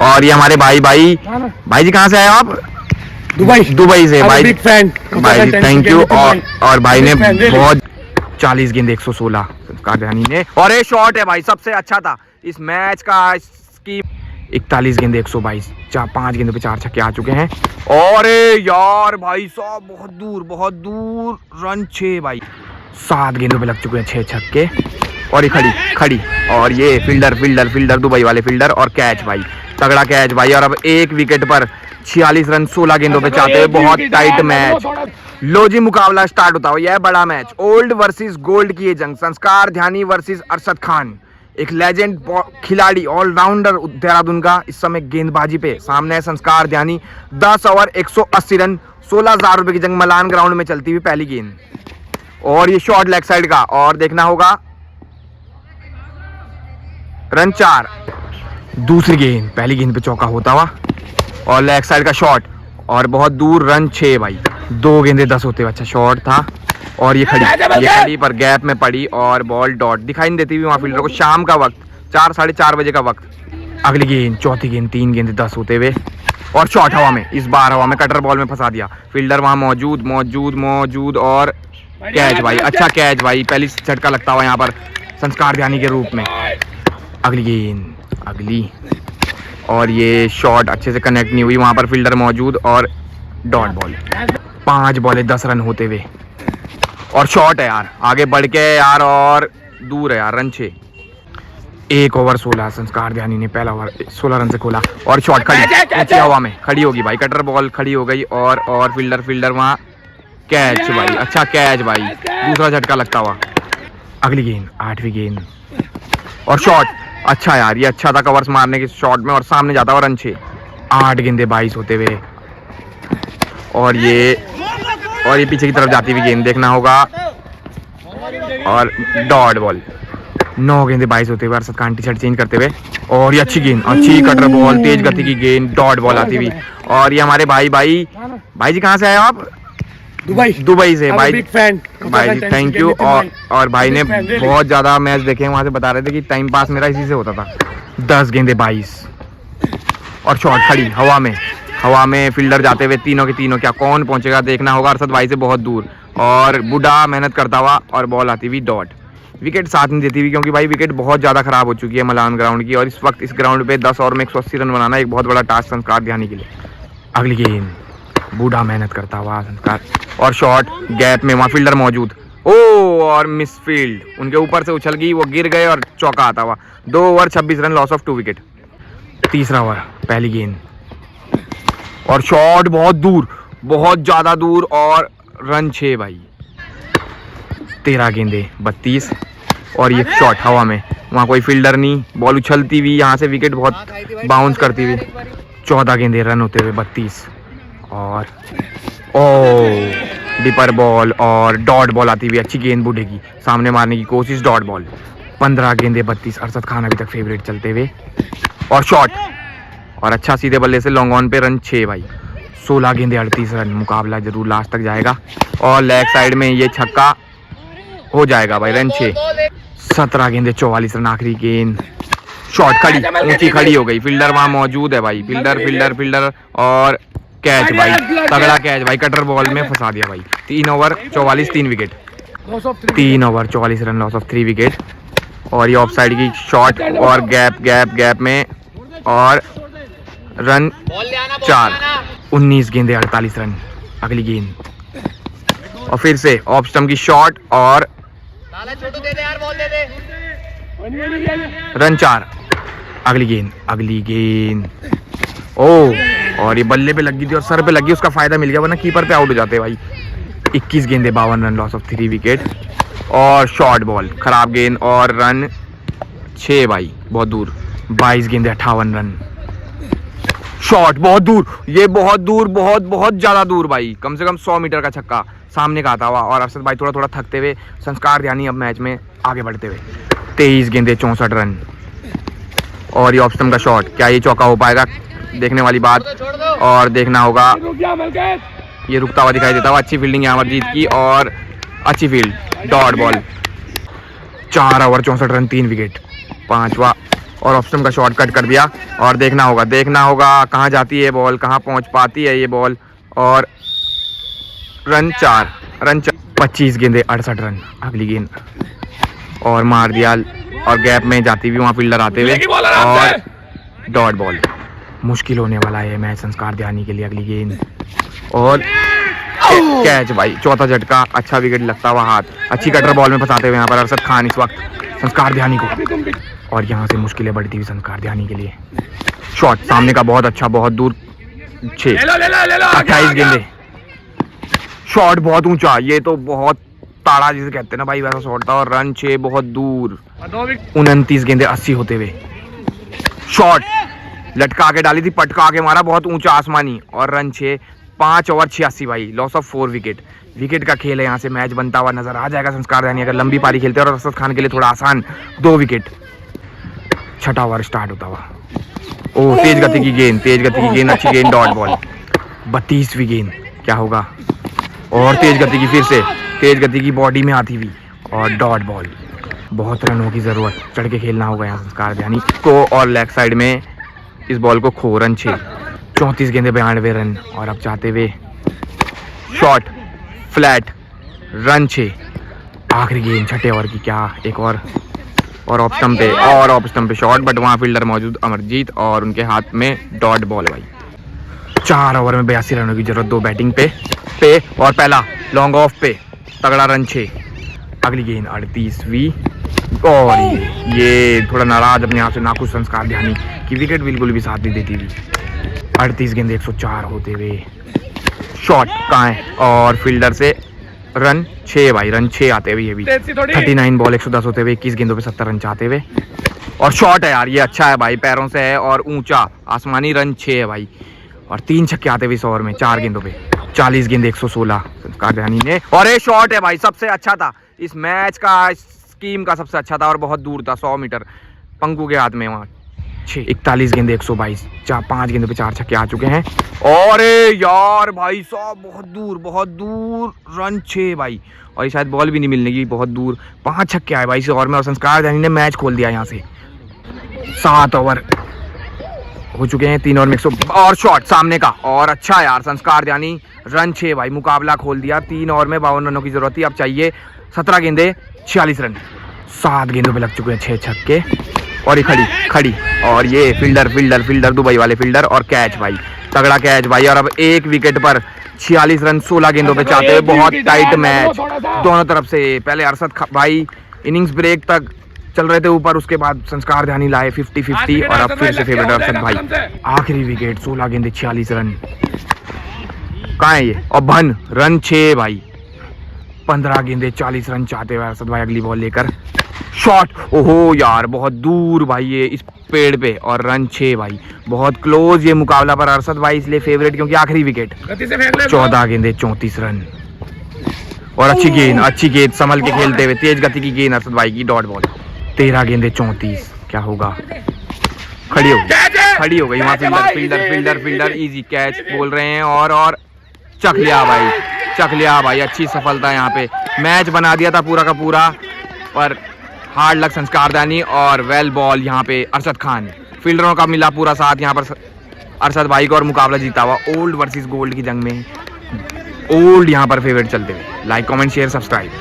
और ये हमारे भाई जी कहाँ से आए हो आप? दुबई से भाई। बिग फैन भाई, थैंक यू। और भाई ने बहुत 40 गेंद 116 कारदानी ने, और ये शॉट है भाई सबसे अच्छा था इस मैच का। इसकी 41 गेंद 122, 5 गेंदों पे 4 छक्के आ चुके हैं। और यार भाई साहब बहुत दूर रन 6 भाई, 7 गेंदों पे लग चुके हैं 6 छक्के। और ये खड़ी और ये फील्डर दुबई वाले फील्डर, और कैच भाई, तगड़ा कैच भाई। और अब 1 विकेट पर 46 रन 16 गेंदों पे चाहते हैं। बहुत टाइट मैच। लो जी, मुकाबला स्टार्ट होता हो। यह बड़ा मैच, ओल्ड वर्सेस गोल्ड की ये जंग। संस्कार ध्यानी वर्सेस अरशद खान, एक लेजेंड खिलाड़ी ऑलराउंडर देहरादून का इस समय गेंदबाजी पे सामने है संस्कार ध्यानी। 10 ओवर 180 रन, 16,000 रुपए की जंग मलान ग्राउंड में चलती हुई पहली गेंद। और ये शॉट लेग साइड का, और देखना होगा रन 4। दूसरी गेंद, पहली गेंद पे चौका होता हुआ, और लेग साइड का शॉट, और बहुत दूर रन 6 भाई। 2 गेंदे 10 होते हुए अच्छा शॉट था। और ये खड़ी पर गैप में पड़ी, और बॉल डॉट दिखाई नहीं देती हुई वहां फील्डर को। शाम का वक्त, 4 साढ़े 4 बजे का वक्त। अगली गेंद, चौथी गेंद, 3 गेंदे 10 होते हुए, और शॉट हवा में। इस बार हवा में कटर बॉल में फंसा दिया फील्डर वहां मौजूद और कैच भाई, अच्छा कैच भाई, पहली झटका लगता हुआ यहाँ पर संस्कार ध्यानी के रूप में। अगली गेंद, और ये शॉट अच्छे से कनेक्ट नहीं हुई, वहां पर फील्डर मौजूद और डॉट बॉल। 5 बॉले 10 रन होते हुए, और शॉट है यार, आगे बढ़ के यार, और दूर है यार, रन 6। 1 ओवर 16 संस्कार ध्यानी ने पहला ओवर 16 रन से खोला, और शॉट ऊंची हवा में खड़ी होगी भाई, कटर बॉल खड़ी हो गई, और फील्डर वहां कैच भाई, अच्छा कैच भाई, दूसरा झटका लगता हुआ। अगली गेंद, 8वीं गेंद, और शॉट अच्छा यार, ये अच्छा था कवर्स मारने के शॉट में, और सामने जाता हुआ रन 6। 8 गेंदे 22 होते हुए, और ये पीछे की तरफ जाती हुई गेंद देखना होगा, और डॉट बॉल। 9 गेंदे 22 होते हुए, Arshad Khan T shirt change करते हुए, और ये अच्छी गेंद, अच्छी कटर बॉल, तेज गति की गेंद, डॉट बॉल आती हुई। और ये हमारे भाई जी कहाँ से आए हो आप? दुबई से भाई। बिग फैन भाई जी, थैंक यू। और भाई ने बहुत ज्यादा मैच देखे हैं, वहां से बता रहे थे कि टाइम पास मेरा इसी से होता था। 10 गेंदे 22, और शॉट खड़ी हवा में फील्डर जाते हुए, तीनों के तीनों, क्या कौन पहुंचेगा देखना होगा। अरशद भाई से बहुत दूर, और बुढ़ा मेहनत करता हुआ, और बॉल आती हुई डॉट। विकेट साथ नहीं देती हुई, क्योंकि भाई विकेट बहुत ज्यादा खराब हो चुकी है मलान ग्राउंड की, और इस वक्त इस ग्राउंड पे 10 ओवर में 180 रन बनाना एक बहुत बड़ा टास्क संस्कार ध्यानी के लिए। अगली गेंद, बूढ़ा मेहनत करता हुआ संस्कार, और शॉट गैप में, वहां फील्डर मौजूद, और मिस फील्ड, उनके ऊपर से उछल गई, वो गिर गए, और चौका आता हुआ। 2 over 26 run, loss of 2 wicket. तीसरा ओवर, पहली गेंद, और शॉट बहुत ज्यादा दूर, और रन 6 भाई। 13 गेंदे 32, और ये शॉट हवा में, वहां कोई फील्डर नहीं, बॉल उछलती हुई, यहाँ से विकेट बहुत बाउंस करती हुई। 14 गेंदे रन होते हुए 32, और डिपर बॉल, और डॉट बॉल आती हुई, अच्छी गेंद बूढ़े की, सामने मारने की कोशिश, डॉट बॉल। 15 गेंदे 32, अरशद खान अभी तक फेवरेट चलते हुए, और शॉट, और अच्छा सीधे बल्ले से लॉन्ग ऑन पे, रन 6 भाई। 16 गेंदे 38 रन, मुकाबला जरूर लास्ट तक जाएगा, और लेग साइड में ये छक्का हो जाएगा भाई, रन 6। 17 गेंदे 44 रन, आखिरी गेंद, शॉट ऊंची खड़ी हो गई, फील्डर वहां मौजूद है भाई, फील्डर, और कैच भाई, तगड़ा कैच भाई, कटर बॉल में फंसा दिया भाई। 3 over 44, 3 wicket. 3 over 44 run, loss of 3 wicket. और ये ऑफ साइड की शॉट, और गैप में, और रन 4। 19 गेंदे 48 रन, अगली गेंद, और फिर से ऑफ स्टंप की शॉट, और रन 4। अगली गेंद, और ये बल्ले पे लगी थी, और सर पे लगी, उसका फायदा मिल गया, वरना कीपर पे आउट हो जाते भाई। 21 गेंदे 52 रन, लॉस ऑफ 3 विकेट, और शॉर्ट बॉल, खराब गेंद, और रन 6 भाई, बहुत दूर। 22 गेंदे 58 रन, शॉट बहुत दूर, ये बहुत ज्यादा दूर भाई, कम से कम 100 मीटर का छक्का सामने का आता हुआ, और अरशद भाई थोड़ा थकते हुए, संस्कार ध्यानी अब मैच में आगे बढ़ते हुए। 23 गेंदे 64 रन, और ये ऑफ स्टंप का शॉट, क्या ये चौका हो पाएगा, देखने वाली बात, और देखना होगा। ये रुकता हुआ दिखाई देता हुआ, अच्छी फील्डिंग है अमरजीत की, और अच्छी field, dot ball. 4 over 64 run, 3 wicket. 5वां और ऑप्शन का शॉट कट कर दिया। और देखना होगा कहाँ जाती है बॉल, कहाँ पहुँच पाती है ये बॉल। और रन 4 25 गेंदे 68 रन। अगली गेंद और मार दिया और गैप में जाती हुई वहाँ फील्डर आते हुए और डॉट बॉल। मुश्किल होने वाला है मैच संस्कार ध्यानी के लिए। अगली गेंद और कैच भाई, चौथा झटका, अच्छा विकेट लगता हुआ हाथ, अच्छी कटर बॉल में फंसाते हुए यहाँ पर अरशद खान इस वक्त संस्कार ध्यानी को। और यहाँ से मुश्किलें बढ़ती हुई संस्कार ध्यानी के लिए। शॉट सामने का बहुत अच्छा, बहुत दूर, 6 28 गेंदे। शॉट बहुत ऊंचा, ये तो बहुत ताड़ा जिसे कहते हैं ना भाई, वैसा शॉट था। और रन 6 बहुत दूर, 29 गेंदे 80 होते हुए। शॉट लटका के डाली थी, पटका के मारा बहुत ऊंचा आसमानी। और रन 6, 5 ओवर 86 भाई, लॉस ऑफ 4 विकेट। विकेट का खेल है, यहाँ से मैच बनता हुआ नजर आ जाएगा संस्कार ध्यानी अगर लंबी पारी खेलते हैं। और अरशद खान के लिए थोड़ा आसान 2 विकेट। छठा ओवर स्टार्ट होता हुआ। ओह तेज गति की गेंद, अच्छी गेंद, डॉट बॉल। 32वीं गेंद, क्या होगा? और तेज गति की, फिर से तेज गति की बॉडी में आती हुई और डॉट बॉल। बहुत रनों की जरूरत, चढ़ के खेलना होगा यहाँ संस्कार ध्यानी को। और लेग साइड में इस बॉल को खो, रन 6, 34 गेंदे 92 रन। और अब चाहते हुए शॉट फ्लैट, रन 6। आखिरी गेंद छठे ओवर की, क्या एक और ऑफ स्टंप पे शॉट, बट वहाँ फील्डर मौजूद अमरजीत और उनके हाथ में डॉट बॉल भाई। 4 ओवर में 82 रनों की जरूरत, 2 बैटिंग पे और पहला लॉन्ग ऑफ पे, तगड़ा रन 6। अगली गेंद 38वीं और ये थोड़ा नाराज अपने आप से नाखुश संस्कार ध्यानी की विकेट बिल्कुल भी साथ नहीं देती थी। 38 गेंद 104 होते हुए। शॉट कहाँ है और फील्डर से रन 6 भाई, रन 6 आते हुए। ये भी 39 बॉल 110 होते हुए, 21 गेंदों पे 70 रन चाहते हुए। और शॉट है यार, ये अच्छा है भाई, पैरों से है और ऊंचा आसमानी, रन 6 है भाई। और 3 छक्के आते हुए इस ओवर में 4 गेंदों पे। 40 गेंद 116 संस्कार ध्यानी ने। और ये शॉट है भाई, सबसे अच्छा था इस मैच का, स्कीम का सबसे अच्छा था और बहुत दूर था, 100 मीटर पंकु के हाथ में वहाँ। 41 गेंदे 122, 5 गेंदों पे 4 छक्के आ चुके हैं। और यार भाई साहब बहुत दूर, रन 6 भाई। और ये शायद बॉल भी नहीं मिलने की, बहुत दूर 5 छक्के आए भाई इस ओवर में। और संस्कार ध्यानी ने मैच खोल दिया यहाँ से। 7 ओवर हो चुके हैं, 3 ओवर में 100 और शॉट सामने का। और अच्छा यार संस्कार ध्यानी, रन 6 भाई, मुकाबला खोल दिया। 3 ओवर में 52 रनों की जरूरत थी, अब चाहिए 17 गेंदे 46 रन। 7 गेंदों पे लग चुके हैं 6 छक्के। और ये खड़ी और ये फील्डर दुबई वाले फील्डर और कैच भाई, तगड़ा कैच भाई। और अब 1 विकेट पर 46 रन 16 गेंदों पे चाहते हुए। बहुत टाइट मैच दोनों तरफ से। पहले अरशद भाई इनिंग्स ब्रेक तक चल रहे थे ऊपर, उसके बाद संस्कार ध्यानी लाए 50-50 और अब फिर से फेवरेट अरशद भाई। आखिरी विकेट 16 गेंदे 46 रन। कहाँ है ये? और भन रन 6 भाई, 15 गेंदे 40 रन चाहते हुए अरशद भाई अगली बॉल लेकर। शॉट, ओहो यार बहुत दूर भाई ये इस पेड़ पे। और रन 6 भाई, बहुत क्लोज ये मुकाबला पर अरशद भाई इसलिए फेवरेट क्योंकि आखिरी विकेट। 14 गेंदे 34 रन। और अच्छी गेंद संभल के खेलते हुए, तेज गति की गेंद अरशद भाई की, डॉट बॉल। 13 गेंदे 34, क्या होगा? खड़ी हो गई वहाँ फील्डर इजी कैच बोल रहे हैं। और चख लिया भाई, अच्छी सफलता यहाँ पे, मैच बना दिया था पूरा का पूरा। पर हार्ड लक संस्कार ध्यानी और वेल बॉल यहाँ पे अरशद खान, फील्डरों का मिला पूरा साथ यहाँ पर अरशद भाई को। और मुकाबला जीता हुआ ओल्ड वर्सेस गोल्ड की जंग में, ओल्ड यहाँ पर फेवरेट चलते हुए। Like comment share subscribe.